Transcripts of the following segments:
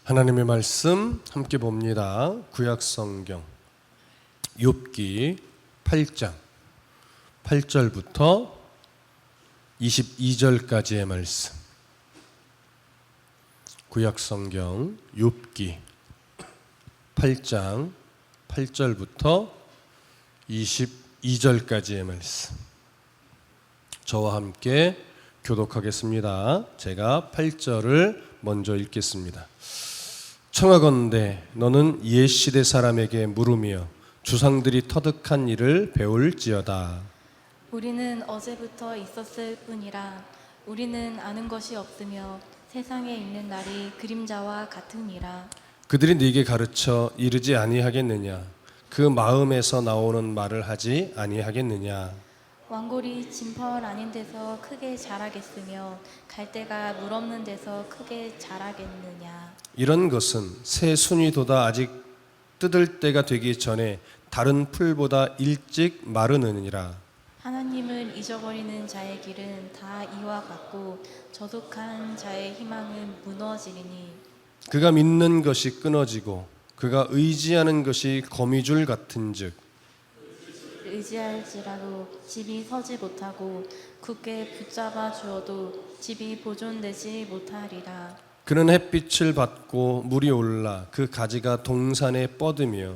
하나님의 말씀 함께 봅니다. 구약성경 욥기 8장 8절부터 22절까지의 말씀. 구약성경 욥기 8장 8절부터 22절까지의 말씀. 저와 함께 교독하겠습니다. 제가 8절을 먼저 읽겠습니다. 청하건대 너는 옛 시대 사람에게 물으며 주상들이 터득한 일을 배울지어다. 우리는 어제부터 있었을 뿐이라 우리는 아는 것이 없으며 세상에 있는 날이 그림자와 같으니라. 그들이 네게 가르쳐 이르지 아니하겠느냐? 그 마음에서 나오는 말을 하지 아니하겠느냐? 왕골이 진펄 아닌 데서 크게 자라겠으며 갈대가 물 없는 데서 크게 자라겠느냐? 이런 것은 새 순이도다 아직 뜯을 때가 되기 전에 다른 풀보다 일찍 마르느니라. 하나님을 잊어버리는 자의 길은 다 이와 같고 저속한 자의 희망은 무너지리니 그가 믿는 것이 끊어지고 그가 의지하는 것이 거미줄 같은즉 의지할지라도 집이 서지 못하고 굳게 붙잡아 주어도 집이 보존되지 못하리라. 그는 햇빛을 받고 물이 올라 그 가지가 동산에 뻗으며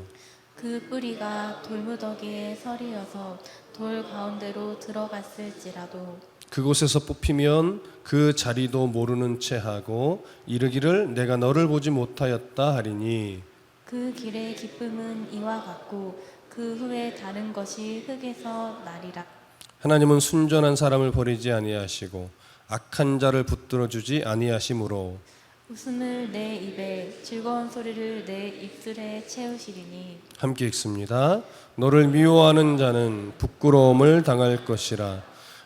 그 뿌리가 돌무더기에 서리어서 돌 가운데로 들어갔을지라도 그곳에서 뽑히면 그 자리도 모르는 채 하고 이르기를 내가 너를 보지 못하였다 하리니 그 길의 기쁨은 이와 같고 그 후에 다른 것이 흙에서 나리라. 하나님은 순전한 사람을 버리지 아니하시고 악한 자를 붙들어 주지 아니하시므로 웃음을 내 입에 즐거운 소리를 내 입술에 채우시리니 함께 읽습니다. 너를 미워하는 자는 부끄러움을 당할 것이라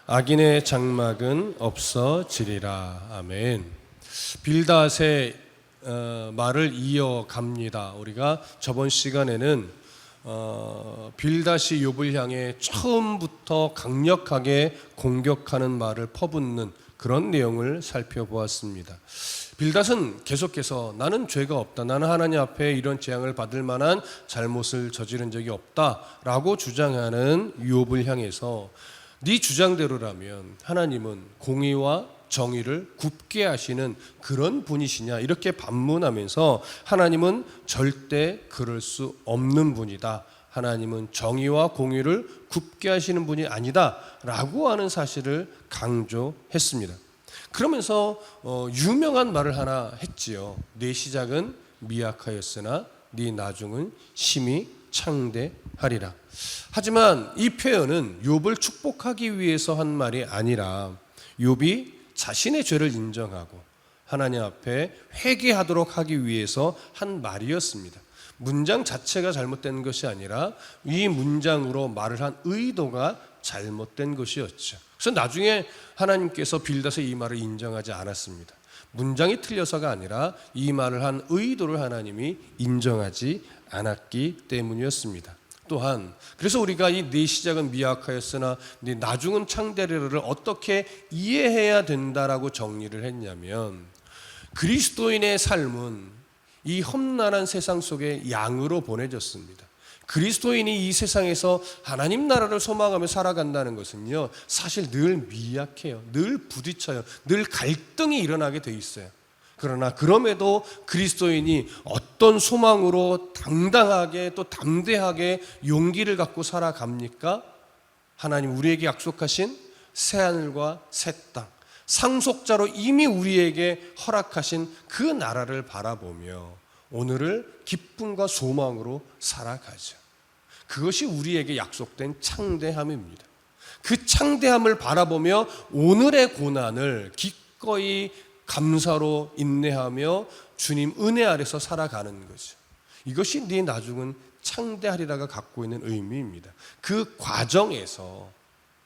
악인의 장막은 없어지리라. 아멘. 빌닷의 말을 이어갑니다. 우리가 저번 시간에는 빌닷이 욥을 향해 처음부터 강력하게 공격하는 말을 퍼붓는 그런 내용을 살펴보았습니다. 빌닷은 계속해서 나는 죄가 없다, 나는 하나님 앞에 이런 재앙을 받을 만한 잘못을 저지른 적이 없다라고 주장하는 욥을 향해서 네 주장대로라면 하나님은 공의와 정의를 굽게 하시는 그런 분이시냐 이렇게 반문하면서 하나님은 절대 그럴 수 없는 분이다, 하나님은 정의와 공의를 굽게 하시는 분이 아니다 라고 하는 사실을 강조했습니다. 그러면서 유명한 말을 하나 했지요. 네 시작은 미약하였으나 네 나중은 심히 창대하리라. 하지만 이 표현은 욥을 축복하기 위해서 한 말이 아니라 욥이 자신의 죄를 인정하고 하나님 앞에 회개하도록 하기 위해서 한 말이었습니다. 문장 자체가 잘못된 것이 아니라 이 문장으로 말을 한 의도가 잘못된 것이었죠. 그래서 나중에 하나님께서 빌닷의 이 말을 인정하지 않았습니다. 문장이 틀려서가 아니라 이 말을 한 의도를 하나님이 인정하지 않았기 때문이었습니다. 또한 그래서 우리가 이 네 시작은 미약하였으나 네 나중은 창대리를 어떻게 이해해야 된다라고 정리를 했냐면 그리스도인의 삶은 이 험난한 세상 속에 양으로 보내졌습니다. 그리스도인이 이 세상에서 하나님 나라를 소망하며 살아간다는 것은요, 사실 늘 미약해요. 늘 부딪혀요. 늘 갈등이 일어나게 돼 있어요. 그러나 그럼에도 그리스도인이 어떤 소망으로 당당하게 또 담대하게 용기를 갖고 살아갑니까? 하나님 우리에게 약속하신 새하늘과 새 땅, 상속자로 이미 우리에게 허락하신 그 나라를 바라보며 오늘을 기쁨과 소망으로 살아가죠. 그것이 우리에게 약속된 창대함입니다. 그 창대함을 바라보며 오늘의 고난을 기꺼이 감사로 인내하며 주님 은혜 아래서 살아가는 거죠. 이것이 네 나중은 창대하리라가 갖고 있는 의미입니다. 그 과정에서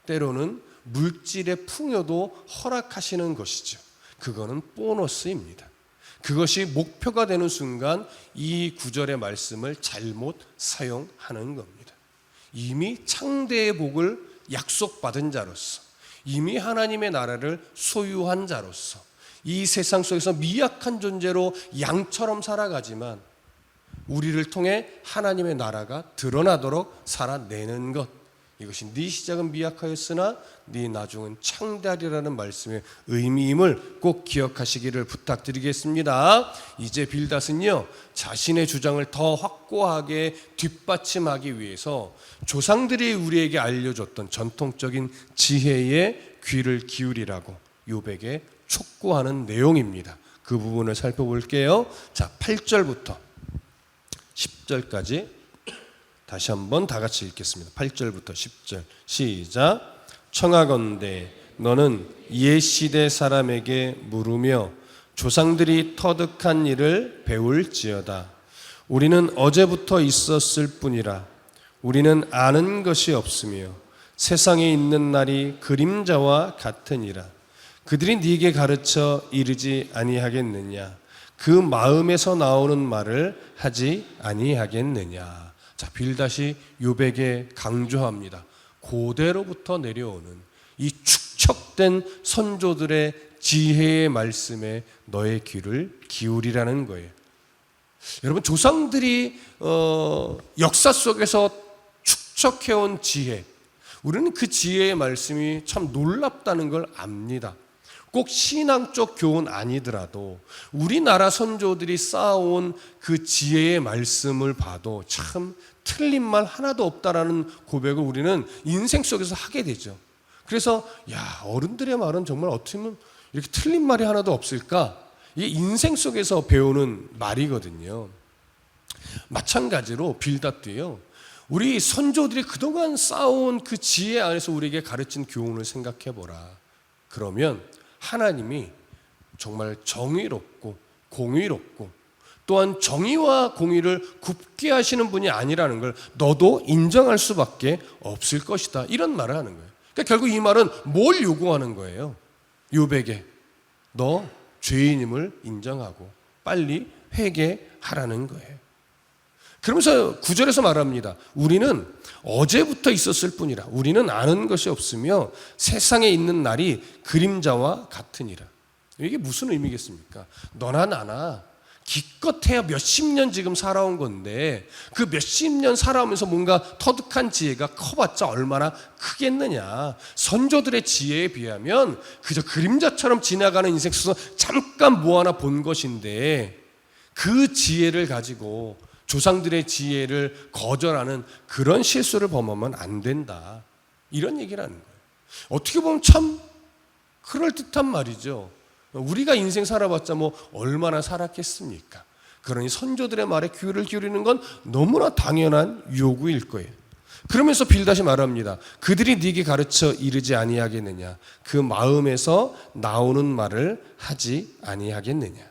때로는 물질의 풍요도 허락하시는 것이죠. 그거는 보너스입니다. 그것이 목표가 되는 순간 이 구절의 말씀을 잘못 사용하는 겁니다. 이미 창대의 복을 약속받은 자로서, 이미 하나님의 나라를 소유한 자로서 이 세상 속에서 미약한 존재로 양처럼 살아가지만 우리를 통해 하나님의 나라가 드러나도록 살아내는 것, 이것이 네 시작은 미약하였으나 네 나중은 창대하리라는 말씀의 의미임을 꼭 기억하시기를 부탁드리겠습니다. 이제 빌닷은요, 자신의 주장을 더 확고하게 뒷받침하기 위해서 조상들이 우리에게 알려줬던 전통적인 지혜에 귀를 기울이라고 욥에게 촉구하는 내용입니다. 그 부분을 살펴볼게요. 자, 8절부터 10절까지 다시 한번 다 같이 읽겠습니다. 8절부터 10절 시작. 청하건대 너는 옛 시대 사람에게 물으며 조상들이 터득한 일을 배울지어다. 우리는 어제부터 있었을 뿐이라 우리는 아는 것이 없으며 세상에 있는 날이 그림자와 같으니라. 그들이 네게 가르쳐 이르지 아니하겠느냐? 그 마음에서 나오는 말을 하지 아니하겠느냐? 자, 빌닷이 욥에게 강조합니다. 고대로부터 내려오는 이 축적된 선조들의 지혜의 말씀에 너의 귀를 기울이라는 거예요. 여러분, 조상들이 역사 속에서 축적해온 지혜, 우리는 그 지혜의 말씀이 참 놀랍다는 걸 압니다. 꼭 신앙적 교훈 아니더라도 우리나라 선조들이 쌓아온 그 지혜의 말씀을 봐도 참 틀린 말 하나도 없다라는 고백을 우리는 인생 속에서 하게 되죠. 그래서 어른들의 말은 정말 어떻게 보면 이렇게 틀린 말이 하나도 없을까? 이게 인생 속에서 배우는 말이거든요. 마찬가지로 빌닷도요, 우리 선조들이 그동안 쌓아온 그 지혜 안에서 우리에게 가르친 교훈을 생각해 보라. 그러면 하나님이 정말 정의롭고 공의롭고 또한 정의와 공의를 굽게 하시는 분이 아니라는 걸 너도 인정할 수밖에 없을 것이다, 이런 말을 하는 거예요. 그러니까 결국 이 말은 뭘 요구하는 거예요? 욥에게 너 죄인임을 인정하고 빨리 회개하라는 거예요. 그러면서 9절에서 말합니다. 우리는 어제부터 있었을 뿐이라 우리는 아는 것이 없으며 세상에 있는 날이 그림자와 같으니라. 이게 무슨 의미겠습니까? 너나 나나 기껏해야 몇십 년 지금 살아온 건데 그 몇십 년 살아오면서 뭔가 터득한 지혜가 커봤자 얼마나 크겠느냐. 선조들의 지혜에 비하면 그저 그림자처럼 지나가는 인생 속에서 잠깐 뭐 하나 본 것인데 그 지혜를 가지고 조상들의 지혜를 거절하는 그런 실수를 범하면 안 된다, 이런 얘기를 하는 거예요. 어떻게 보면 참 그럴듯한 말이죠. 우리가 인생 살아봤자 뭐 얼마나 살았겠습니까? 그러니 선조들의 말에 귀를 기울이는 건 너무나 당연한 요구일 거예요. 그러면서 빌닷이 말합니다. 그들이 네게 가르쳐 이르지 아니하겠느냐? 그 마음에서 나오는 말을 하지 아니하겠느냐?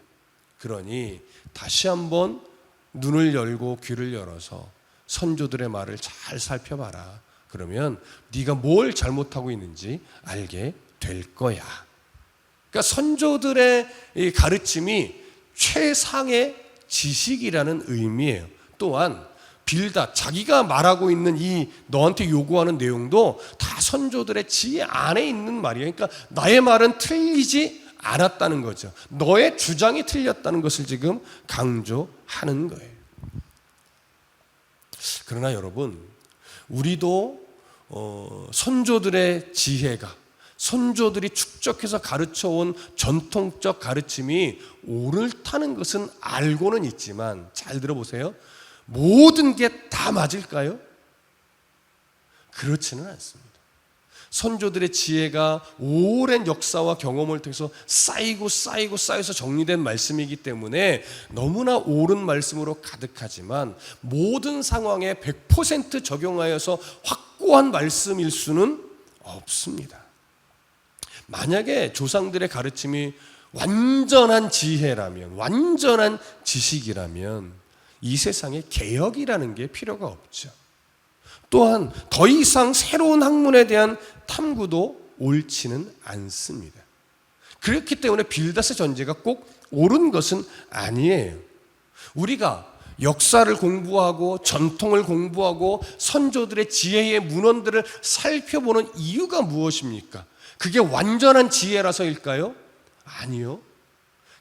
그러니 다시 한번 눈을 열고 귀를 열어서 선조들의 말을 잘 살펴봐라. 그러면 네가 뭘 잘못하고 있는지 알게 될 거야. 그러니까 선조들의 이 가르침이 최상의 지식이라는 의미예요. 또한 빌닷 자기가 말하고 있는 이 너한테 요구하는 내용도 다 선조들의 지혜 안에 있는 말이에요. 그러니까 나의 말은 틀리지 않았다는 거죠. 너의 주장이 틀렸다는 것을 지금 강조하는 거예요. 그러나 여러분, 우리도 선조들의 지혜가, 선조들이 축적해서 가르쳐온 전통적 가르침이 옳다는 것은 알고는 있지만, 잘 들어보세요. 모든 게 다 맞을까요? 그렇지는 않습니다. 선조들의 지혜가 오랜 역사와 경험을 통해서 쌓여서 정리된 말씀이기 때문에 너무나 옳은 말씀으로 가득하지만 모든 상황에 100% 적용하여서 확고한 말씀일 수는 없습니다. 만약에 조상들의 가르침이 완전한 지혜라면, 완전한 지식이라면 이 세상에 개혁이라는 게 필요가 없죠. 또한 더 이상 새로운 학문에 대한 탐구도 옳지는 않습니다. 그렇기 때문에 빌닷의 전제가 꼭 옳은 것은 아니에요. 우리가 역사를 공부하고 전통을 공부하고 선조들의 지혜의 문헌들을 살펴보는 이유가 무엇입니까? 그게 완전한 지혜라서일까요? 아니요.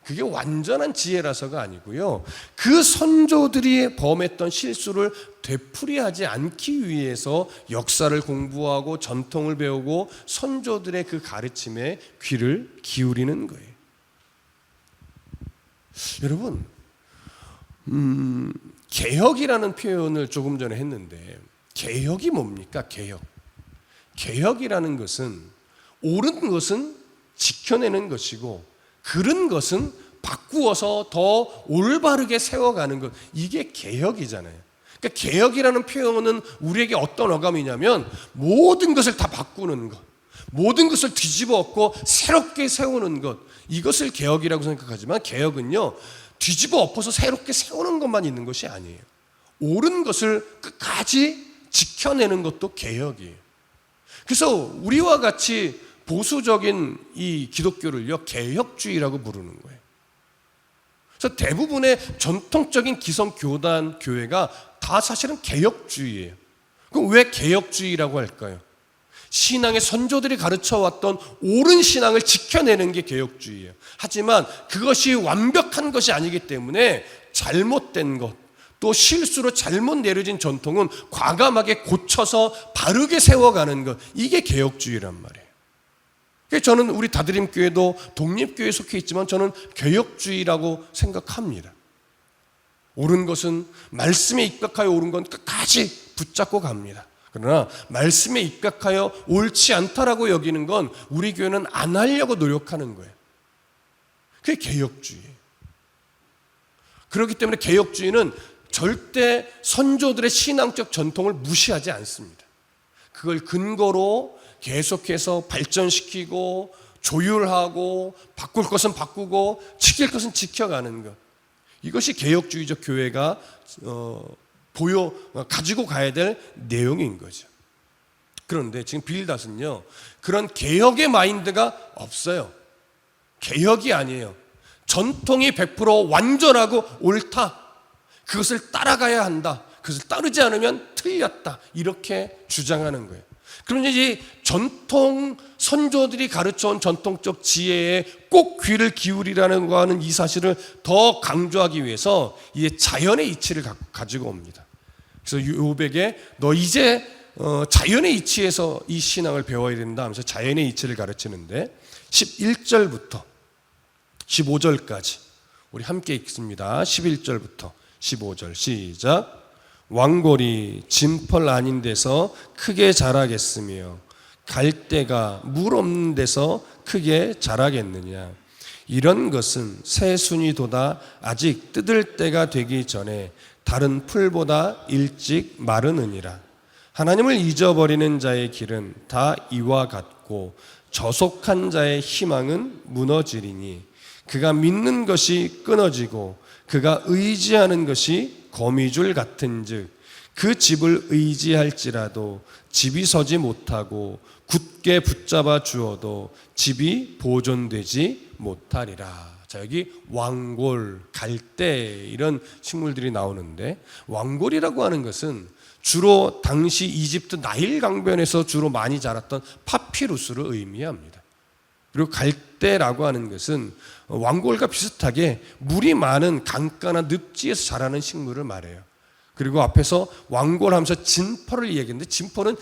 그게 완전한 지혜라서가 아니고요. 그 선조들이 범했던 실수를 되풀이하지 않기 위해서 역사를 공부하고 전통을 배우고 선조들의 그 가르침에 귀를 기울이는 거예요. 여러분, 개혁이라는 표현을 조금 전에 했는데 개혁이 뭡니까? 개혁이라는 것은 옳은 것은 지켜내는 것이고 그른 것은 바꾸어서 더 올바르게 세워가는 것, 이게 개혁이잖아요. 그러니까 개혁이라는 표현은 우리에게 어떤 어감이냐면 모든 것을 다 바꾸는 것, 모든 것을 뒤집어 엎고 새롭게 세우는 것, 이것을 개혁이라고 생각하지만 개혁은요, 뒤집어 엎어서 새롭게 세우는 것만 있는 것이 아니에요. 옳은 것을 끝까지 지켜내는 것도 개혁이에요. 그래서 우리와 같이 보수적인 이 기독교를요, 개혁주의라고 부르는 거예요. 그래서 대부분의 전통적인 기성교단 교회가 다 사실은 개혁주의예요. 그럼 왜 개혁주의라고 할까요? 신앙의 선조들이 가르쳐왔던 옳은 신앙을 지켜내는 게 개혁주의예요. 하지만 그것이 완벽한 것이 아니기 때문에 잘못된 것, 또 실수로 잘못 내려진 전통은 과감하게 고쳐서 바르게 세워가는 것, 이게 개혁주의란 말이에요. 저는 우리 다드림교회도 독립교회에 속해 있지만 저는 개혁주의라고 생각합니다. 옳은 것은 말씀에 입각하여 옳은 건 끝까지 붙잡고 갑니다. 그러나 말씀에 입각하여 옳지 않다라고 여기는 건 우리 교회는 안 하려고 노력하는 거예요. 그게 개혁주의예요. 그렇기 때문에 개혁주의는 절대 선조들의 신앙적 전통을 무시하지 않습니다. 그걸 근거로 계속해서 발전시키고 조율하고 바꿀 것은 바꾸고 지킬 것은 지켜가는 것, 이것이 개혁주의적 교회가 가지고 가야 될 내용인 거죠. 그런데 지금 빌닷은요, 그런 개혁의 마인드가 없어요. 개혁이 아니에요. 전통이 100% 완전하고 옳다, 그것을 따라가야 한다, 그것을 따르지 않으면 틀렸다, 이렇게 주장하는 거예요. 그러니 이 전통 선조들이 가르쳐온 전통적 지혜에 꼭 귀를 기울이라는 거 하는 이 사실을 더 강조하기 위해서 이 자연의 이치를 가지고 옵니다. 그래서 요백에 너 이제 자연의 이치에서 이 신앙을 배워야 된다 하면서 자연의 이치를 가르치는데 11절부터 15절까지 우리 함께 읽습니다. 11절부터 15절 시작. 왕골이 진펄 아닌 데서 크게 자라겠으며 갈대가 물 없는 데서 크게 자라겠느냐. 이런 것은 새순이 돋아 아직 뜯을 때가 되기 전에 다른 풀보다 일찍 마르느니라. 하나님을 잊어버리는 자의 길은 다 이와 같고 저속한 자의 희망은 무너지리니 그가 믿는 것이 끊어지고 그가 의지하는 것이 거미줄 같은즉 그 집을 의지할지라도 집이 서지 못하고 굳게 붙잡아 주어도 집이 보존되지 못하리라. 자, 여기 왕골, 갈대 이런 식물들이 나오는데, 왕골이라고 하는 것은 주로 당시 이집트 나일 강변에서 주로 많이 자랐던 파피루스를 의미합니다. 그리고 갈대라고 하는 것은 왕골과 비슷하게 물이 많은 강가나 늪지에서 자라는 식물을 말해요. 그리고 앞에서 왕골하면서 진펄을 얘기했는데, 진펄은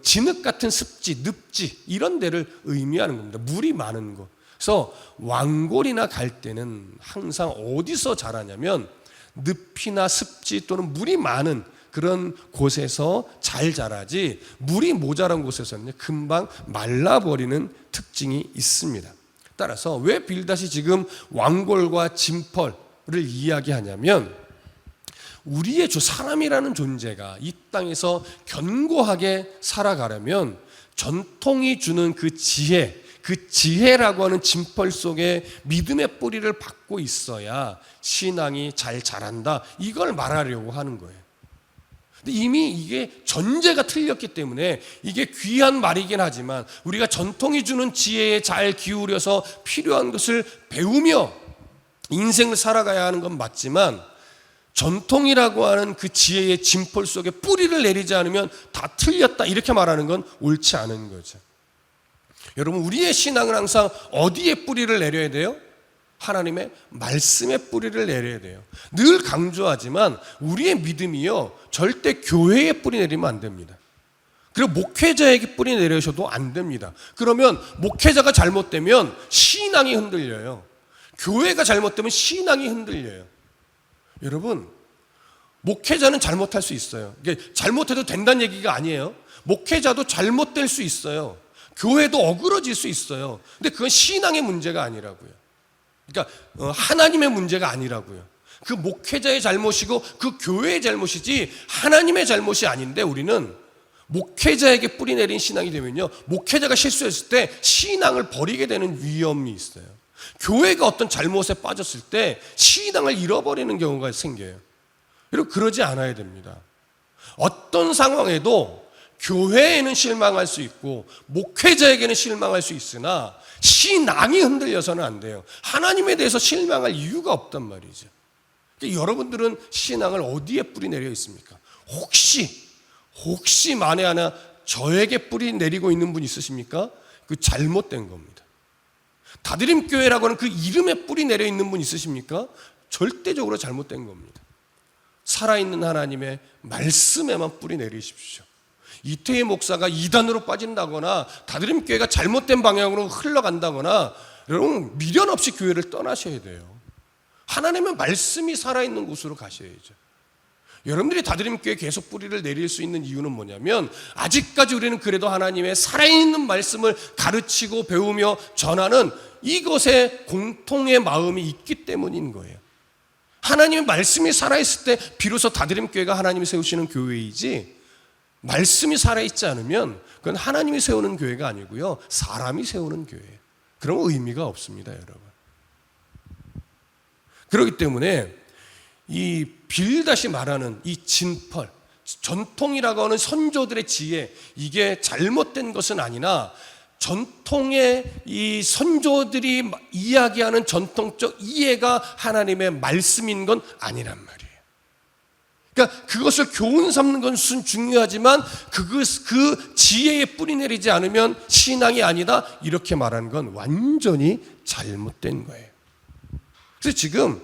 진흙 같은 습지, 늪지 이런 데를 의미하는 겁니다. 물이 많은 곳. 그래서 왕골이나 갈대는 항상 어디서 자라냐면 늪이나 습지 또는 물이 많은 그런 곳에서 잘 자라지, 물이 모자란 곳에서는 금방 말라버리는 특징이 있습니다. 따라서 왜 빌닷이 지금 왕골과 진펄을 이야기하냐면, 우리의 주 사람이라는 존재가 이 땅에서 견고하게 살아가려면 전통이 주는 그 지혜라고 하는 진펄 속에 믿음의 뿌리를 받고 있어야 신앙이 잘 자란다, 이걸 말하려고 하는 거예요. 근데 이미 이게 전제가 틀렸기 때문에 이게 귀한 말이긴 하지만, 우리가 전통이 주는 지혜에 잘 기울여서 필요한 것을 배우며 인생을 살아가야 하는 건 맞지만, 전통이라고 하는 그 지혜의 진펄 속에 뿌리를 내리지 않으면 다 틀렸다, 이렇게 말하는 건 옳지 않은 거죠. 여러분, 우리의 신앙은 항상 어디에 뿌리를 내려야 돼요? 하나님의 말씀의 뿌리를 내려야 돼요. 늘 강조하지만 우리의 믿음이요, 절대 교회에 뿌리 내리면 안 됩니다. 그리고 목회자에게 뿌리 내려셔도 안 됩니다. 그러면 목회자가 잘못되면 신앙이 흔들려요. 교회가 잘못되면 신앙이 흔들려요. 여러분, 목회자는 잘못할 수 있어요. 이게 잘못해도 된다는 얘기가 아니에요. 목회자도 잘못될 수 있어요. 교회도 어그러질 수 있어요. 근데 그건 신앙의 문제가 아니라고요. 그러니까 하나님의 문제가 아니라고요. 그 목회자의 잘못이고 그 교회의 잘못이지 하나님의 잘못이 아닌데, 우리는 목회자에게 뿌리 내린 신앙이 되면요, 목회자가 실수했을 때 신앙을 버리게 되는 위험이 있어요. 교회가 어떤 잘못에 빠졌을 때 신앙을 잃어버리는 경우가 생겨요. 그리고 그러지 않아야 됩니다. 어떤 상황에도 교회에는 실망할 수 있고 목회자에게는 실망할 수 있으나 신앙이 흔들려서는 안 돼요. 하나님에 대해서 실망할 이유가 없단 말이죠. 그러니까 여러분들은 신앙을 어디에 뿌리 내려 있습니까? 혹시 만에 하나 저에게 뿌리 내리고 있는 분 있으십니까? 그 잘못된 겁니다. 다드림교회라고 하는 그 이름에 뿌리 내려 있는 분 있으십니까? 절대적으로 잘못된 겁니다. 살아있는 하나님의 말씀에만 뿌리 내리십시오. 이태희 목사가 이단으로 빠진다거나 다드림교회가 잘못된 방향으로 흘러간다거나, 여러분 미련 없이 교회를 떠나셔야 돼요. 하나님의 말씀이 살아있는 곳으로 가셔야죠. 여러분들이 다드림교회에 계속 뿌리를 내릴 수 있는 이유는 뭐냐면, 아직까지 우리는 그래도 하나님의 살아있는 말씀을 가르치고 배우며 전하는 이것에 공통의 마음이 있기 때문인 거예요. 하나님의 말씀이 살아있을 때 비로소 다드림교회가 하나님이 세우시는 교회이지, 말씀이 살아있지 않으면 그건 하나님이 세우는 교회가 아니고요, 사람이 세우는 교회예요. 그런 의미가 없습니다, 여러분. 그렇기 때문에 이 빌닷이 말하는 이 진펄, 전통이라고 하는 선조들의 지혜, 이게 잘못된 것은 아니나 전통의 이 선조들이 이야기하는 전통적 이해가 하나님의 말씀인 건 아니란 말이에요. 그러니까 그것을 교훈 삼는 것은 중요하지만 그 지혜에 뿌리 내리지 않으면 신앙이 아니다, 이렇게 말하는 건 완전히 잘못된 거예요. 그래서 지금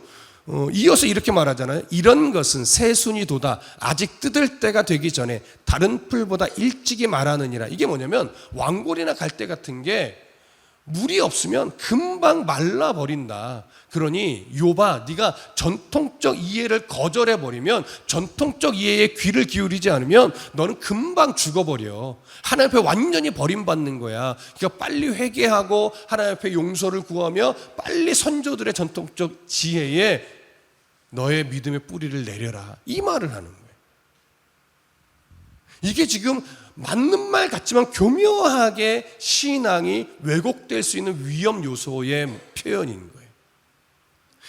이어서 이렇게 말하잖아요. 이런 것은 새순이 돋아 아직 뜯을 때가 되기 전에 다른 풀보다 일찍이 말하느니라. 이게 뭐냐면, 왕골이나 갈대 같은 게 물이 없으면 금방 말라버린다. 그러니 욥아, 네가 전통적 이해를 거절해버리면, 전통적 이해에 귀를 기울이지 않으면 너는 금방 죽어버려. 하나님 앞에 완전히 버림받는 거야. 그러니까 빨리 회개하고 하나님 앞에 용서를 구하며 빨리 선조들의 전통적 지혜에 너의 믿음의 뿌리를 내려라, 이 말을 하는 거예요. 이게 지금 맞는 말 같지만 교묘하게 신앙이 왜곡될 수 있는 위험 요소의 표현인 거예요.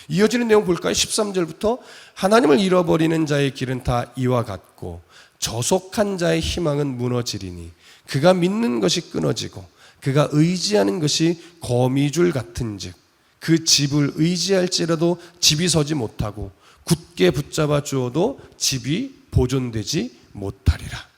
이어지는 내용 볼까요? 13절부터 하나님을 잃어버리는 자의 길은 다 이와 같고 저속한 자의 희망은 무너지리니 그가 믿는 것이 끊어지고 그가 의지하는 것이 거미줄 같은즉 그 집을 의지할지라도 집이 서지 못하고 굳게 붙잡아 주어도 집이 보존되지 못하리라.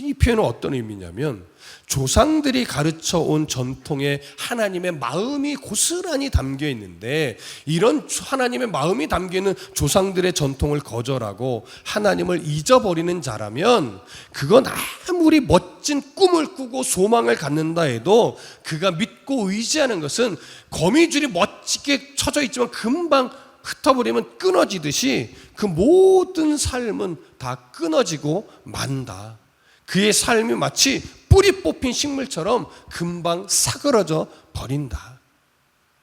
이 표현은 어떤 의미냐면, 조상들이 가르쳐 온 전통에 하나님의 마음이 고스란히 담겨 있는데, 이런 하나님의 마음이 담겨 있는 조상들의 전통을 거절하고 하나님을 잊어버리는 자라면, 그건 아무리 멋진 꿈을 꾸고 소망을 갖는다 해도 그가 믿고 의지하는 것은 거미줄이 멋지게 쳐져 있지만 금방 흩어버리면 끊어지듯이 그 모든 삶은 다 끊어지고 만다. 그의 삶이 마치 뿌리 뽑힌 식물처럼 금방 사그러져 버린다.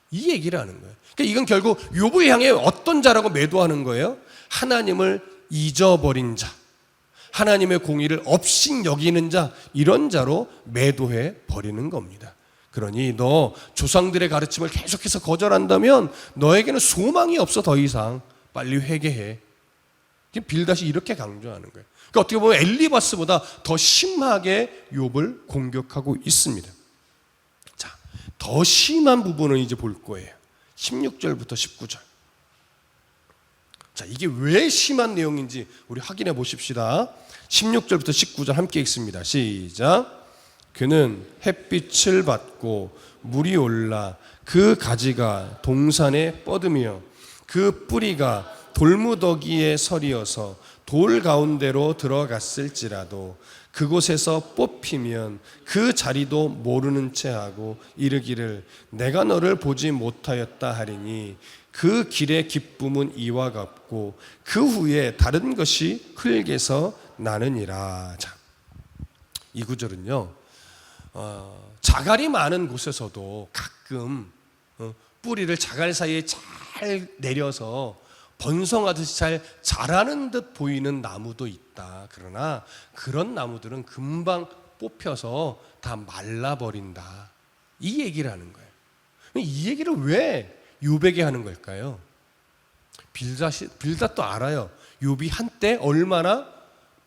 이 얘기를 하는 거예요. 그러니까 이건 결국 욥을 향해 어떤 자라고 매도하는 거예요? 하나님을 잊어버린 자, 하나님의 공의를 업신 여기는 자, 이런 자로 매도해 버리는 겁니다. 그러니 너 조상들의 가르침을 계속해서 거절한다면 너에게는 소망이 없어. 더 이상 빨리 회개해. 빌닷이 이렇게 강조하는 거예요. 그러니까 어떻게 보면 엘리바스보다 더 심하게 욥을 공격하고 있습니다. 자, 더 심한 부분은 이제 볼 거예요. 16절부터 19절. 자, 이게 왜 심한 내용인지 우리 확인해 보십시다. 16절부터 19절 함께 읽습니다. 시작. 그는 햇빛을 받고 물이 올라 그 가지가 동산에 뻗으며 그 뿌리가 돌무더기에 서리어서 돌 가운데로 들어갔을지라도 그곳에서 뽑히면 그 자리도 모르는 채 하고 이르기를 내가 너를 보지 못하였다 하리니 그 길의 기쁨은 이와 같고 그 후에 다른 것이 흙에서 나느니라. 자, 이 구절은요, 자갈이 많은 곳에서도 가끔 뿌리를 자갈 사이에 잘 내려서 번성하듯이 잘 자라는 듯 보이는 나무도 있다. 그러나 그런 나무들은 금방 뽑혀서 다 말라버린다. 이 얘기를 하는 거예요. 이 얘기를 왜 욥에게 하는 걸까요? 빌닷도 알아요. 욥이 한때 얼마나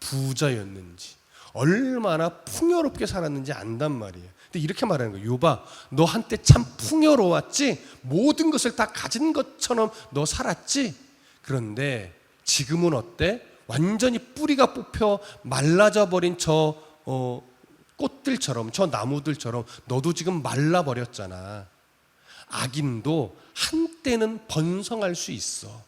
부자였는지, 얼마나 풍요롭게 살았는지 안단 말이에요. 근데 이렇게 말하는 거예요. 욥아, 너 한때 참 풍요로웠지? 모든 것을 다 가진 것처럼 너 살았지? 그런데 지금은 어때? 완전히 뿌리가 뽑혀 말라져 버린 저 꽃들처럼, 저 나무들처럼 너도 지금 말라버렸잖아. 악인도 한때는 번성할 수 있어.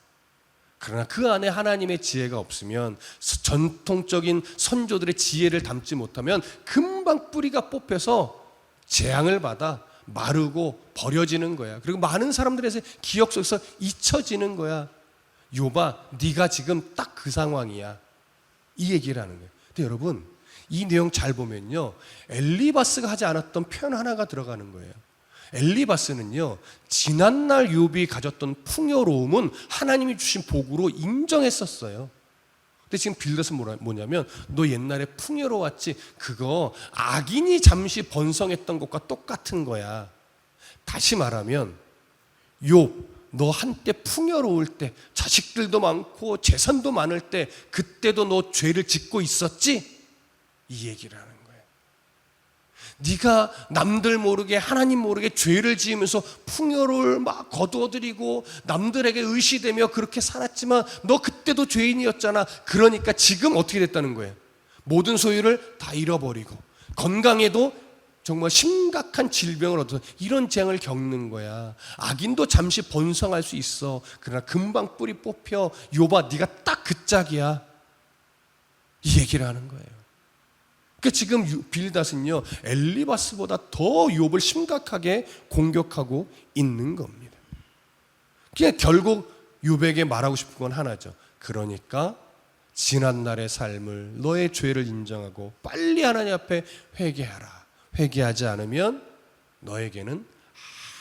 그러나 그 안에 하나님의 지혜가 없으면, 전통적인 선조들의 지혜를 담지 못하면 금방 뿌리가 뽑혀서 재앙을 받아 마르고 버려지는 거야. 그리고 많은 사람들의 기억 속에서 잊혀지는 거야. 욥아, 네가 지금 딱 그 상황이야. 이 얘기를 하는 거예요. 근데 여러분, 이 내용 잘 보면요, 엘리바스가 하지 않았던 표현 하나가 들어가는 거예요. 엘리바스는요, 지난날 욥이 가졌던 풍요로움은 하나님이 주신 복으로 인정했었어요. 근데 지금 빌닷은 뭐냐면, 너 옛날에 풍요로웠지? 그거 악인이 잠시 번성했던 것과 똑같은 거야. 다시 말하면, 욥, 너 한때 풍요로울 때, 자식들도 많고 재산도 많을 때, 그때도 너 죄를 짓고 있었지? 이 얘기를 하는 거예요. 네가 남들 모르게, 하나님 모르게 죄를 지으면서 풍요를 막 거두어들이고 남들에게 의시되며 그렇게 살았지만 너 그때도 죄인이었잖아. 그러니까 지금 어떻게 됐다는 거예요? 모든 소유를 다 잃어버리고 건강에도 정말 심각한 질병을 얻어서 이런 재앙을 겪는 거야. 악인도 잠시 번성할 수 있어. 그러나 금방 뿌리 뽑혀. 욥아, 네가 딱 그 짝이야. 이 얘기를 하는 거예요. 그러니까 지금 빌닷은요, 엘리바스보다 더 욥을 심각하게 공격하고 있는 겁니다. 그냥 결국 욥에게 말하고 싶은 건 하나죠. 그러니까 지난날의 삶을, 너의 죄를 인정하고 빨리 하나님 앞에 회개하라. 회개하지 않으면 너에게는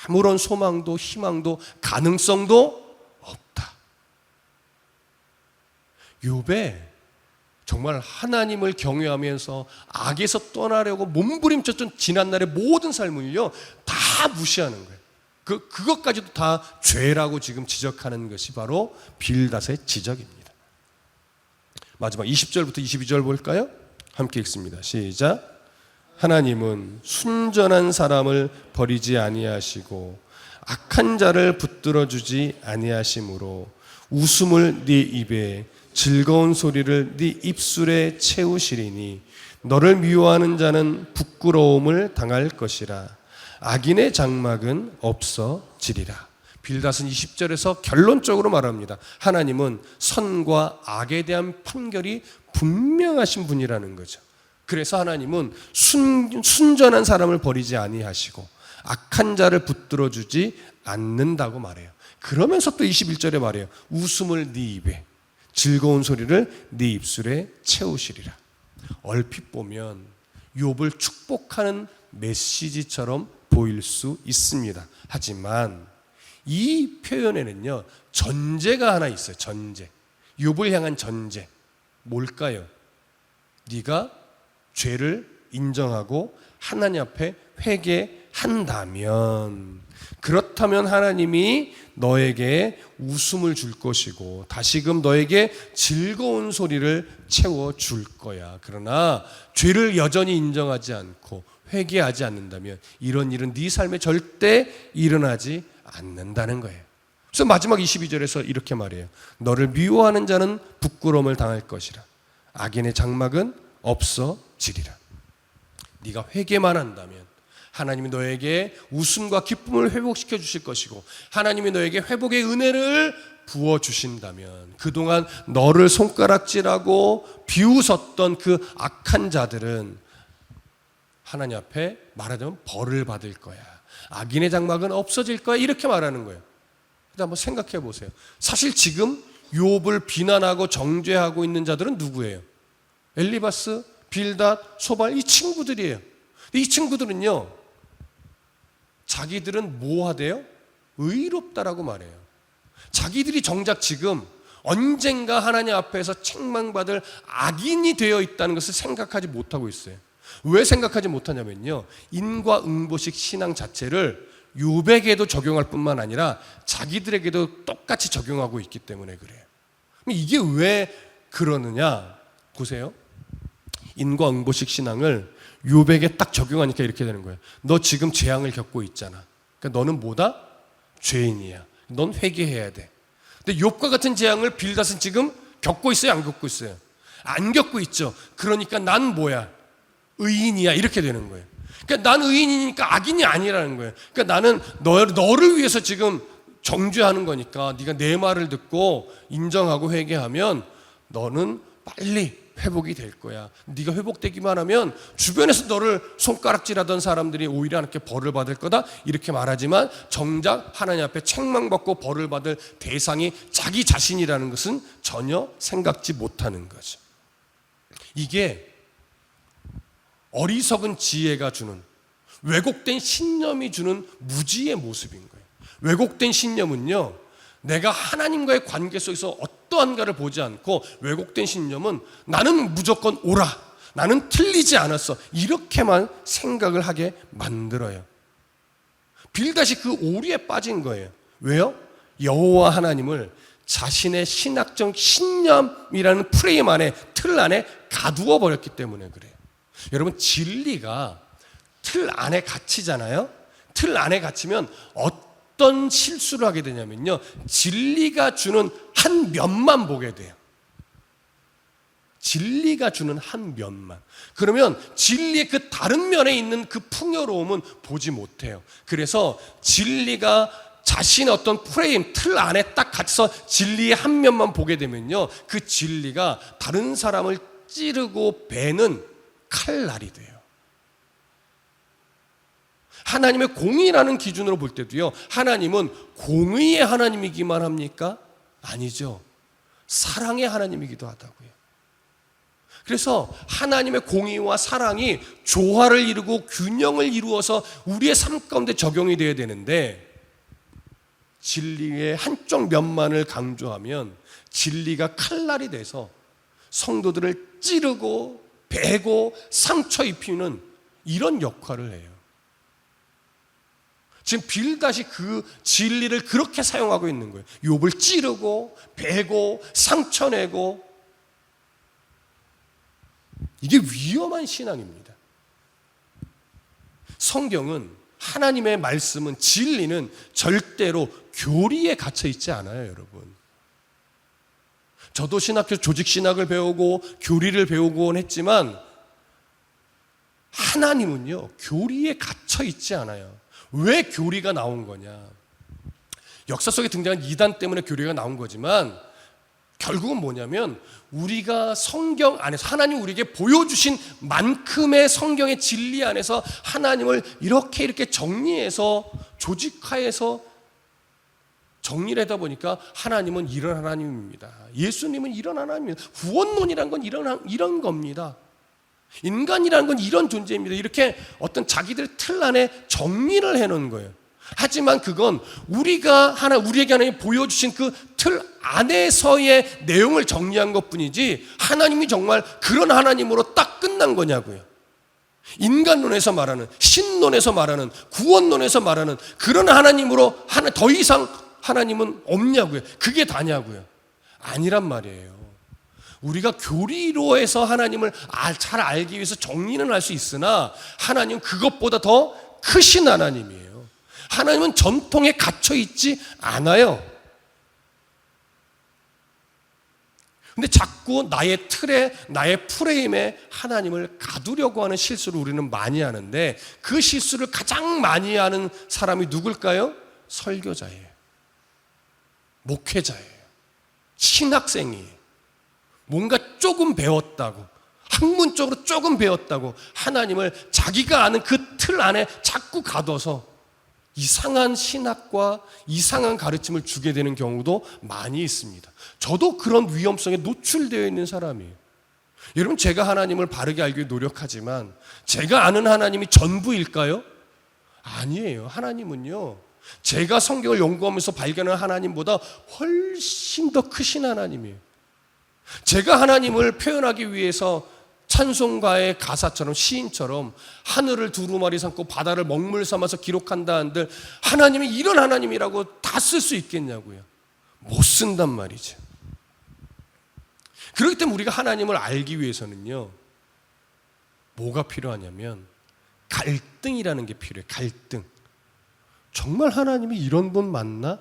아무런 소망도 희망도 가능성도 없다. 욥에 정말 하나님을 경외하면서 악에서 떠나려고 몸부림쳤던 지난날의 모든 삶을요, 다 무시하는 거예요. 그것까지도 다 죄라고 지금 지적하는 것이 바로 빌닷의 지적입니다. 마지막 20절부터 22절 볼까요? 함께 읽습니다. 시작. 하나님은 순전한 사람을 버리지 아니하시고 악한 자를 붙들어 주지 아니하심으로 웃음을 네 입에 즐거운 소리를 네 입술에 채우시리니 너를 미워하는 자는 부끄러움을 당할 것이라. 악인의 장막은 없어지리라. 빌닷은 20절에서 결론적으로 말합니다. 하나님은 선과 악에 대한 판결이 분명하신 분이라는 거죠. 그래서 하나님은 순전한 사람을 버리지 아니하시고 악한 자를 붙들어 주지 않는다고 말해요. 그러면서 또 21절에 말해요. 웃음을 네 입에, 즐거운 소리를 네 입술에 채우시리라. 얼핏 보면 욥을 축복하는 메시지처럼 보일 수 있습니다. 하지만 이 표현에는요, 전제가 하나 있어요. 전제. 욥을 향한 전제. 뭘까요? 네가 죄를 인정하고 하나님 앞에 회개한다면, 그렇다면 하나님이 너에게 웃음을 줄 것이고 다시금 너에게 즐거운 소리를 채워줄 거야. 그러나 죄를 여전히 인정하지 않고 회개하지 않는다면 이런 일은 네 삶에 절대 일어나지 않는다는 거예요. 그래서 마지막 22절에서 이렇게 말해요. 너를 미워하는 자는 부끄러움을 당할 것이라. 악인의 장막은 없어지리라. 네가 회개만 한다면, 하나님이 너에게 웃음과 기쁨을 회복시켜 주실 것이고 하나님이 너에게 회복의 은혜를 부어주신다면 그동안 너를 손가락질하고 비웃었던 그 악한 자들은 하나님 앞에 말하자면 벌을 받을 거야. 악인의 장막은 없어질 거야. 이렇게 말하는 거예요. 근데 한번 생각해 보세요. 사실 지금 욥을 비난하고 정죄하고 있는 자들은 누구예요? 엘리바스, 빌닷, 소발 이 친구들이에요. 이 친구들은요, 자기들은 뭐 하대요? 의롭다라고 말해요. 자기들이 정작 지금 언젠가 하나님 앞에서 책망받을 악인이 되어 있다는 것을 생각하지 못하고 있어요. 왜 생각하지 못하냐면요, 인과응보식 신앙 자체를 욥에게도 적용할 뿐만 아니라 자기들에게도 똑같이 적용하고 있기 때문에 그래요. 이게 왜 그러느냐 보세요. 인과응보식 신앙을 욥에게 딱 적용하니까 이렇게 되는 거예요. 너 지금 재앙을 겪고 있잖아. 그러니까 너는 뭐다? 죄인이야. 넌 회개해야 돼. 근데 욥과 같은 재앙을 빌닷은 지금 겪고 있어요? 안 겪고 있어요? 안 겪고 있죠. 그러니까 난 뭐야? 의인이야. 이렇게 되는 거예요. 그러니까 난 의인이니까 악인이 아니라는 거예요. 그러니까 나는 너를 위해서 지금 정죄하는 거니까 네가 내 말을 듣고 인정하고 회개하면 너는 빨리 회복이 될 거야. 네가 회복되기만 하면 주변에서 너를 손가락질하던 사람들이 오히려 하나님께 벌을 받을 거다 이렇게 말하지만 정작 하나님 앞에 책망받고 벌을 받을 대상이 자기 자신이라는 것은 전혀 생각지 못하는 거죠. 이게 어리석은 지혜가 주는, 왜곡된 신념이 주는 무지의 모습인 거예요. 왜곡된 신념은요, 내가 하나님과의 관계 속에서 어떠한가를 보지 않고 왜곡된 신념은 나는 무조건 옳아, 나는 틀리지 않았어 이렇게만 생각을 하게 만들어요. 빌닷이 그 오류에 빠진 거예요. 왜요? 여호와 하나님을 자신의 신학적 신념이라는 프레임 안에, 틀 안에 가두어 버렸기 때문에 그래요. 여러분, 진리가 틀 안에 갇히잖아요. 틀 안에 갇히면 어떤 실수를 하게 되냐면요, 진리가 주는 한 면만 보게 돼요. 진리가 주는 한 면만. 그러면 진리의 그 다른 면에 있는 그 풍요로움은 보지 못해요. 그래서 진리가 자신의 어떤 프레임, 틀 안에 딱 갇혀서 진리의 한 면만 보게 되면요, 그 진리가 다른 사람을 찌르고 베는 칼날이 돼요. 하나님의 공의라는 기준으로 볼 때도요, 하나님은 공의의 하나님이기만 합니까? 아니죠. 사랑의 하나님이기도 하다고요. 그래서 하나님의 공의와 사랑이 조화를 이루고 균형을 이루어서 우리의 삶 가운데 적용이 되어야 되는데, 진리의 한쪽 면만을 강조하면 진리가 칼날이 돼서 성도들을 찌르고 베고 상처 입히는 이런 역할을 해요. 지금 빌닷이 그 진리를 그렇게 사용하고 있는 거예요. 욥을 찌르고 베고 상처내고. 이게 위험한 신앙입니다. 성경은, 하나님의 말씀은, 진리는 절대로 교리에 갇혀 있지 않아요, 여러분. 저도 신학교 조직신학을 배우고 교리를 배우곤 했지만 하나님은요, 교리에 갇혀 있지 않아요. 왜 교리가 나온 거냐? 역사 속에 등장한 이단 때문에 교리가 나온 거지만 결국은 뭐냐면, 우리가 성경 안에서 하나님 우리에게 보여주신 만큼의 성경의 진리 안에서 하나님을 이렇게 정리해서 조직화해서 정리를 하다 보니까 하나님은 이런 하나님입니다. 예수님은 이런 하나님입니다. 구원론이란 건 이런 겁니다. 인간이라는 건 이런 존재입니다. 이렇게 어떤 자기들 틀 안에 정리를 해놓은 거예요. 하지만 그건 우리에게 하나님이 보여주신 그 틀 안에서의 내용을 정리한 것뿐이지, 하나님이 정말 그런 하나님으로 딱 끝난 거냐고요. 인간론에서 말하는, 신론에서 말하는, 구원론에서 말하는 그런 하나님으로 더 이상 하나님은 없냐고요. 그게 다냐고요. 아니란 말이에요. 우리가 교리로 해서 하나님을 잘 알기 위해서 정리는 할 수 있으나 하나님은 그것보다 더 크신 하나님이에요. 하나님은 전통에 갇혀 있지 않아요. 근데 자꾸 나의 틀에, 나의 프레임에 하나님을 가두려고 하는 실수를 우리는 많이 하는데, 그 실수를 가장 많이 하는 사람이 누굴까요? 설교자예요. 목회자예요. 신학생이에요. 뭔가 조금 배웠다고, 학문적으로 조금 배웠다고 하나님을 자기가 아는 그 틀 안에 자꾸 가둬서 이상한 신학과 이상한 가르침을 주게 되는 경우도 많이 있습니다. 저도 그런 위험성에 노출되어 있는 사람이에요. 여러분, 제가 하나님을 바르게 알기 위해 노력하지만 제가 아는 하나님이 전부일까요? 아니에요. 하나님은요, 제가 성경을 연구하면서 발견한 하나님보다 훨씬 더 크신 하나님이에요. 제가 하나님을 표현하기 위해서 찬송가의 가사처럼, 시인처럼 하늘을 두루마리 삼고 바다를 먹물 삼아서 기록한다 한들 하나님이 이런 하나님이라고 다 쓸 수 있겠냐고요. 못 쓴단 말이죠. 그렇기 때문에 우리가 하나님을 알기 위해서는요, 뭐가 필요하냐면 갈등이라는 게 필요해요. 갈등. 정말 하나님이 이런 분 맞나?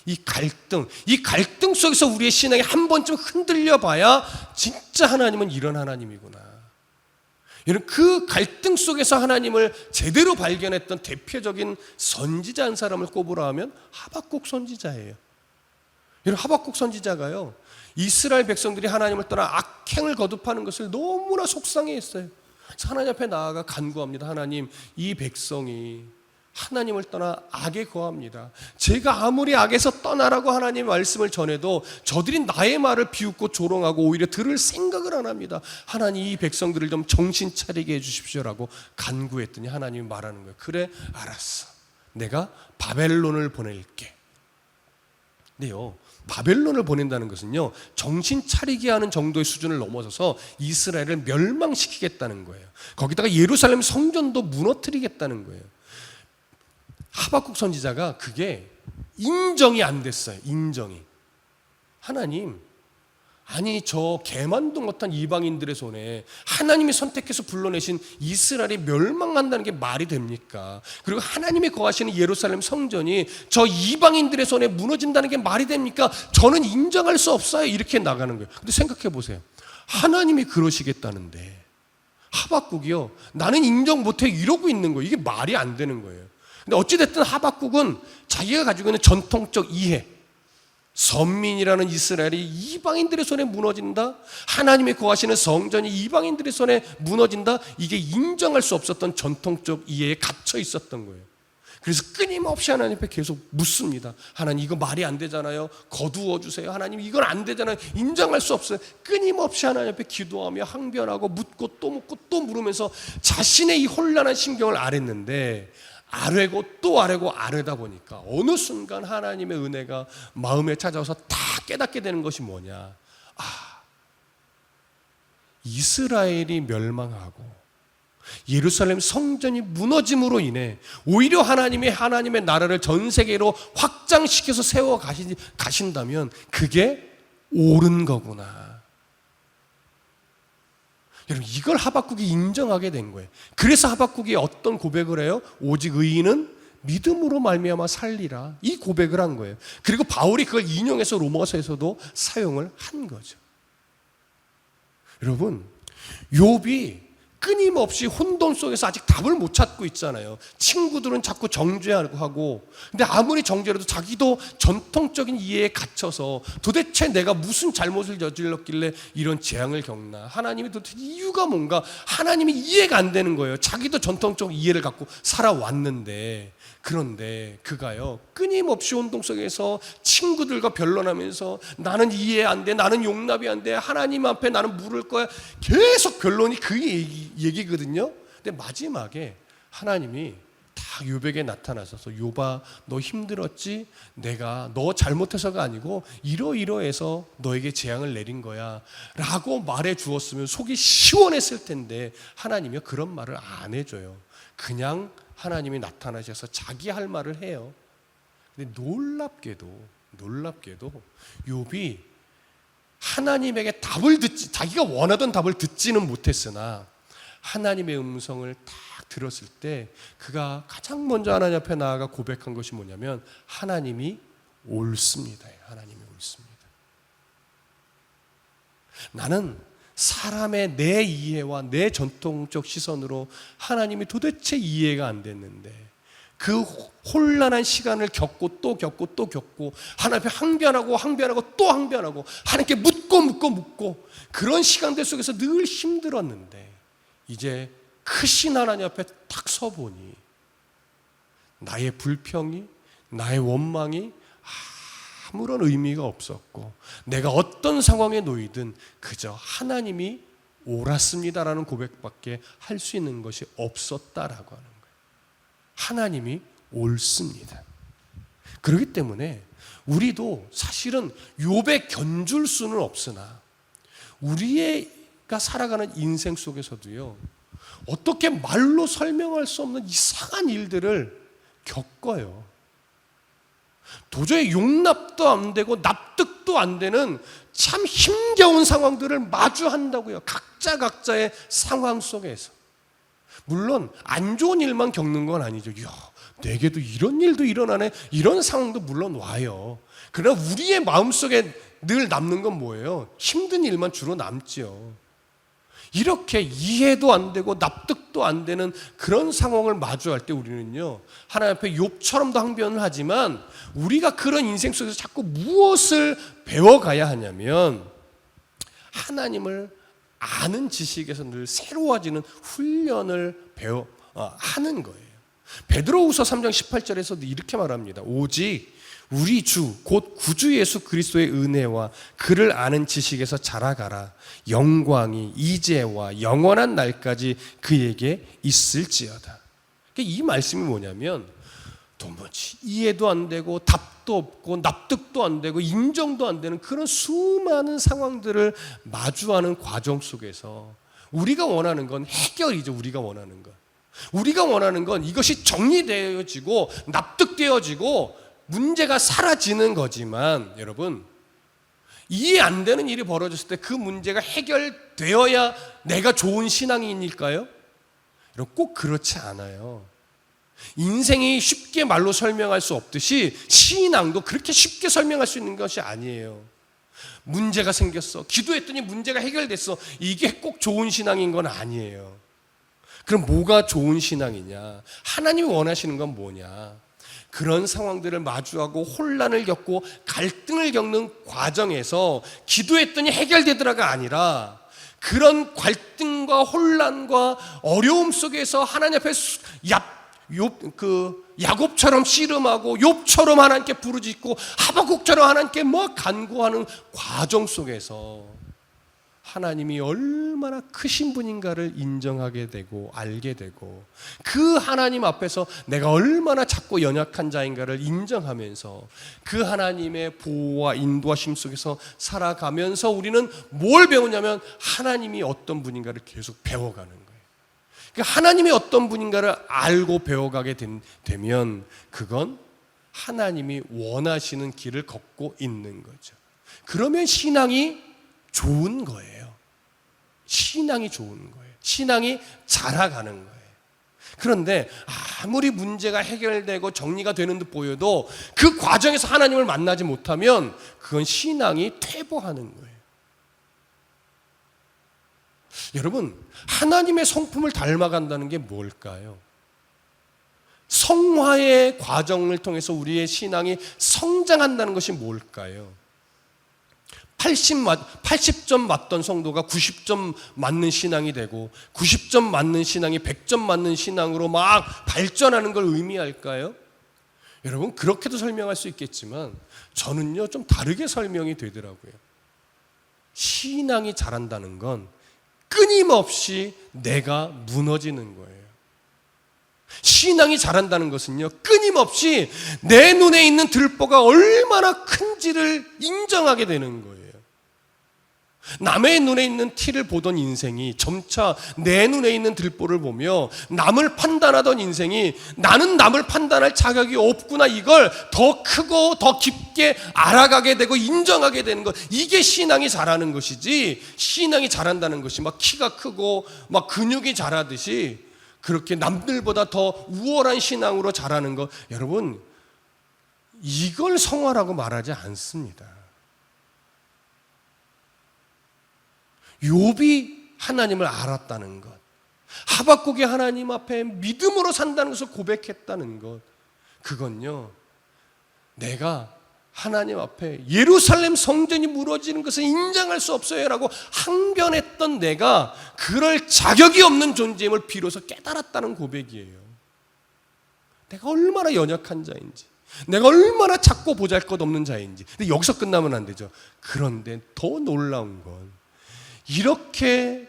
이 갈등 속에서 우리의 신앙이 한 번쯤 흔들려 봐야 진짜 하나님은 이런 하나님이구나. 여러분, 그 갈등 속에서 하나님을 제대로 발견했던 대표적인 선지자 한 사람을 꼽으라 하면 하박국 선지자예요. 여러분, 하박국 선지자가요, 이스라엘 백성들이 하나님을 떠나 악행을 거듭하는 것을 너무나 속상해했어요. 그래서 하나님 앞에 나아가 간구합니다. 하나님, 이 백성이 하나님을 떠나 악에 거합니다. 제가 아무리 악에서 떠나라고 하나님 말씀을 전해도 저들이 나의 말을 비웃고 조롱하고 오히려 들을 생각을 안 합니다. 하나님, 이 백성들을 좀 정신 차리게 해주십시오라고 간구했더니 하나님이 말하는 거예요. 그래, 알았어. 내가 바벨론을 보낼게. 근데요, 바벨론을 보낸다는 것은요, 정신 차리게 하는 정도의 수준을 넘어서서 이스라엘을 멸망시키겠다는 거예요. 거기다가 예루살렘 성전도 무너뜨리겠다는 거예요. 하박국 선지자가 그게 인정이 안 됐어요. 인정이. 하나님, 아니 저 개만도 못한 이방인들의 손에 하나님이 선택해서 불러내신 이스라엘이 멸망한다는 게 말이 됩니까? 그리고 하나님이 거하시는 예루살렘 성전이 저 이방인들의 손에 무너진다는 게 말이 됩니까? 저는 인정할 수 없어요. 이렇게 나가는 거예요. 근데 생각해 보세요. 하나님이 그러시겠다는데 하박국이요, 나는 인정 못해 이러고 있는 거예요. 이게 말이 안 되는 거예요. 근데 어찌됐든 하박국은 자기가 가지고 있는 전통적 이해, 선민이라는 이스라엘이 이방인들의 손에 무너진다, 하나님이 거하시는 성전이 이방인들의 손에 무너진다, 이게 인정할 수 없었던 전통적 이해에 갇혀 있었던 거예요. 그래서 끊임없이 하나님 앞에 계속 묻습니다. 하나님, 이거 말이 안 되잖아요. 거두어 주세요. 하나님, 이건 안 되잖아요. 인정할 수 없어요. 끊임없이 하나님 앞에 기도하며 항변하고 묻고 또 묻고 또 물으면서 자신의 이 혼란한 심경을 아랬는데, 아뢰고 또 아뢰고 아뢰다 보니까 어느 순간 하나님의 은혜가 마음에 찾아와서 다 깨닫게 되는 것이 뭐냐. 이스라엘이 멸망하고 예루살렘 성전이 무너짐으로 인해 오히려 하나님의 나라를 전 세계로 확장시켜서 세워 가신다면 그게 옳은 거구나. 여러분, 이걸 하박국이 인정하게 된 거예요. 그래서 하박국이 어떤 고백을 해요? 오직 의인은 믿음으로 말미암아 살리라. 이 고백을 한 거예요. 그리고 바울이 그걸 인용해서 로마서에서도 사용을 한 거죠. 여러분, 욥이 끊임없이 혼돈 속에서 아직 답을 못 찾고 있잖아요. 친구들은 자꾸 정죄하고, 근데 아무리 정죄해도 자기도 전통적인 이해에 갇혀서 도대체 내가 무슨 잘못을 저질렀길래 이런 재앙을 겪나, 하나님이 도대체 이유가 뭔가 하나님이 이해가 안 되는 거예요. 자기도 전통적 이해를 갖고 살아왔는데, 그런데 그가요, 끊임없이 혼동 속에서 친구들과 변론하면서 나는 이해 안 돼, 나는 용납이 안 돼, 하나님 앞에 나는 물을 거야, 계속 변론이 그 얘기거든요. 근데 마지막에 하나님이 다 욥에게 나타나셔서, 욥아, 너 힘들었지? 내가 너 잘못해서가 아니고 이러이러해서 너에게 재앙을 내린 거야 라고 말해 주었으면 속이 시원했을 텐데, 하나님이 그런 말을 안 해줘요. 그냥 하나님이 나타나셔서 자기 할 말을 해요. 근데 놀랍게도 욥이 하나님에게 답을 듣지, 자기가 원하던 답을 듣지는 못했으나 하나님의 음성을 딱 들었을 때 그가 가장 먼저 하나님 앞에 나아가 고백한 것이 뭐냐면, 하나님이 옳습니다. 하나님이 옳습니다. 나는 사람의 내 이해와 내 전통적 시선으로 하나님이 도대체 이해가 안 됐는데 그 혼란한 시간을 겪고 또 겪고 또 겪고 하나님 앞에 항변하고 또 항변하고 하나님께 묻고 그런 시간들 속에서 늘 힘들었는데 이제 크신 하나님 앞에 딱 서보니 나의 불평이, 나의 원망이 아무런 의미가 없었고 내가 어떤 상황에 놓이든 그저 하나님이 옳았습니다라는 고백밖에 할 수 있는 것이 없었다라고 하는 거예요. 하나님이 옳습니다. 그렇기 때문에 우리도 사실은 욥에 견줄 수는 없으나 우리가 살아가는 인생 속에서도요, 어떻게 말로 설명할 수 없는 이상한 일들을 겪어요. 도저히 용납도 안 되고 납득도 안 되는 참 힘겨운 상황들을 마주한다고요. 각자의 상황 속에서. 물론 안 좋은 일만 겪는 건 아니죠. 이야, 내게도 이런 일도 일어나네. 이런 상황도 물론 와요. 그러나 우리의 마음속에 늘 남는 건 뭐예요? 힘든 일만 주로 남지요. 이렇게 이해도 안 되고 납득도 안 되는 그런 상황을 마주할 때 우리는요, 하나님 앞에 욥처럼도 항변을 하지만 우리가 그런 인생 속에서 자꾸 무엇을 배워가야 하냐면 하나님을 아는 지식에서 늘 새로워지는 훈련을 하는 거예요. 베드로후서 3장 18절에서도 이렇게 말합니다. 오직 우리 주 곧 구주 예수 그리스도의 은혜와 그를 아는 지식에서 자라가라. 영광이 이제와 영원한 날까지 그에게 있을지어다. 이 말씀이 뭐냐면 도무지 이해도 안 되고 답도 없고 납득도 안 되고 인정도 안 되는 그런 수많은 상황들을 마주하는 과정 속에서 우리가 원하는 건 해결이죠. 우리가 원하는 건 이것이 정리되어지고 납득되어지고 문제가 사라지는 거지만 여러분, 이해 안 되는 일이 벌어졌을 때 그 문제가 해결되어야 내가 좋은 신앙인일까요? 여러분, 꼭 그렇지 않아요. 인생이 쉽게 말로 설명할 수 없듯이 신앙도 그렇게 쉽게 설명할 수 있는 것이 아니에요. 문제가 생겼어. 기도했더니 문제가 해결됐어. 이게 꼭 좋은 신앙인 건 아니에요. 그럼 뭐가 좋은 신앙이냐? 하나님이 원하시는 건 뭐냐? 그런 상황들을 마주하고 혼란을 겪고 갈등을 겪는 과정에서 기도했더니 해결되더라가 아니라 그런 갈등과 혼란과 어려움 속에서 하나님 앞에 야곱처럼 씨름하고 욥처럼 하나님께 부르짖고 하박국처럼 하나님께 간구하는 과정 속에서 하나님이 얼마나 크신 분인가를 인정하게 되고 알게 되고 그 하나님 앞에서 내가 얼마나 작고 연약한 자인가를 인정하면서 그 하나님의 보호와 인도하심 속에서 살아가면서 우리는 뭘 배우냐면 하나님이 어떤 분인가를 계속 배워가는 거예요. 그러니까 하나님이 어떤 분인가를 알고 배워가게 되면 그건 하나님이 원하시는 길을 걷고 있는 거죠. 그러면 신앙이 좋은 거예요. 신앙이 좋은 거예요. 신앙이 자라가는 거예요. 그런데 아무리 문제가 해결되고 정리가 되는 듯 보여도 그 과정에서 하나님을 만나지 못하면 그건 신앙이 퇴보하는 거예요. 여러분, 하나님의 성품을 닮아간다는 게 뭘까요? 성화의 과정을 통해서 우리의 신앙이 성장한다는 것이 뭘까요? 80점 맞던 성도가 90점 맞는 신앙이 되고 90점 맞는 신앙이 100점 맞는 신앙으로 막 발전하는 걸 의미할까요? 여러분, 그렇게도 설명할 수 있겠지만 저는요, 좀 다르게 설명이 되더라고요. 신앙이 자란다는 건 끊임없이 내가 무너지는 거예요. 신앙이 자란다는 것은요, 끊임없이 내 눈에 있는 들보가 얼마나 큰지를 인정하게 되는 거예요. 남의 눈에 있는 티를 보던 인생이 점차 내 눈에 있는 들보를 보며 남을 판단하던 인생이 나는 남을 판단할 자격이 없구나, 이걸 더 크고 더 깊게 알아가게 되고 인정하게 되는 것, 이게 신앙이 자라는 것이지, 신앙이 자란다는 것이 막 키가 크고 막 근육이 자라듯이 그렇게 남들보다 더 우월한 신앙으로 자라는 것, 여러분, 이걸 성화라고 말하지 않습니다. 욥이 하나님을 알았다는 것, 하박국이 하나님 앞에 믿음으로 산다는 것을 고백했다는 것, 그건요, 내가 하나님 앞에 예루살렘 성전이 무너지는 것을 인정할 수 없어요 라고 항변했던 내가 그럴 자격이 없는 존재임을 비로소 깨달았다는 고백이에요. 내가 얼마나 연약한 자인지, 내가 얼마나 작고 보잘것없는 자인지. 근데 여기서 끝나면 안 되죠. 그런데 더 놀라운 건 이렇게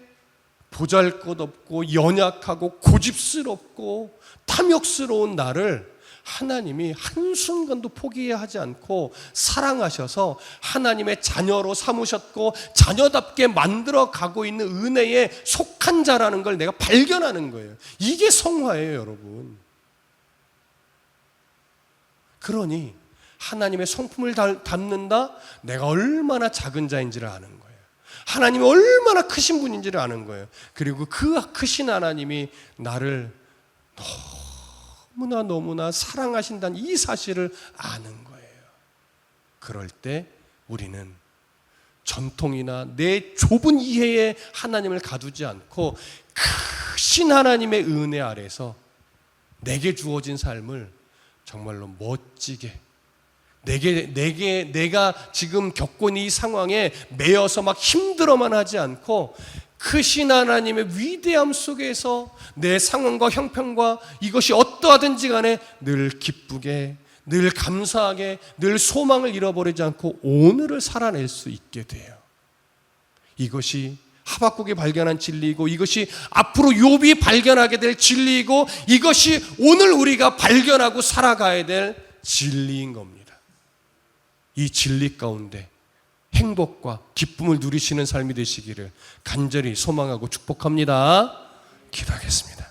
보잘것없고 연약하고 고집스럽고 탐욕스러운 나를 하나님이 한순간도 포기하지 않고 사랑하셔서 하나님의 자녀로 삼으셨고 자녀답게 만들어 가고 있는 은혜에 속한 자라는 걸 내가 발견하는 거예요. 이게 성화예요, 여러분. 그러니 하나님의 성품을 담는다? 내가 얼마나 작은 자인지를 아는 거예요. 하나님이 얼마나 크신 분인지를 아는 거예요. 그리고 그 크신 하나님이 나를 너무나 사랑하신다는 이 사실을 아는 거예요. 그럴 때 우리는 전통이나 내 좁은 이해에 하나님을 가두지 않고 크신 하나님의 은혜 아래서 내게 주어진 삶을 정말로 멋지게, 내가 지금 겪고 있는 이 상황에 매여서 막 힘들어만 하지 않고 크신 하나님의 위대함 속에서 내 상황과 형편과 이것이 어떠하든지 간에 늘 기쁘게, 늘 감사하게, 늘 소망을 잃어버리지 않고 오늘을 살아낼 수 있게 돼요. 이것이 하박국이 발견한 진리이고, 이것이 앞으로 욥이 발견하게 될 진리이고, 이것이 오늘 우리가 발견하고 살아가야 될 진리인 겁니다. 이 진리 가운데 행복과 기쁨을 누리시는 삶이 되시기를 간절히 소망하고 축복합니다. 기도하겠습니다.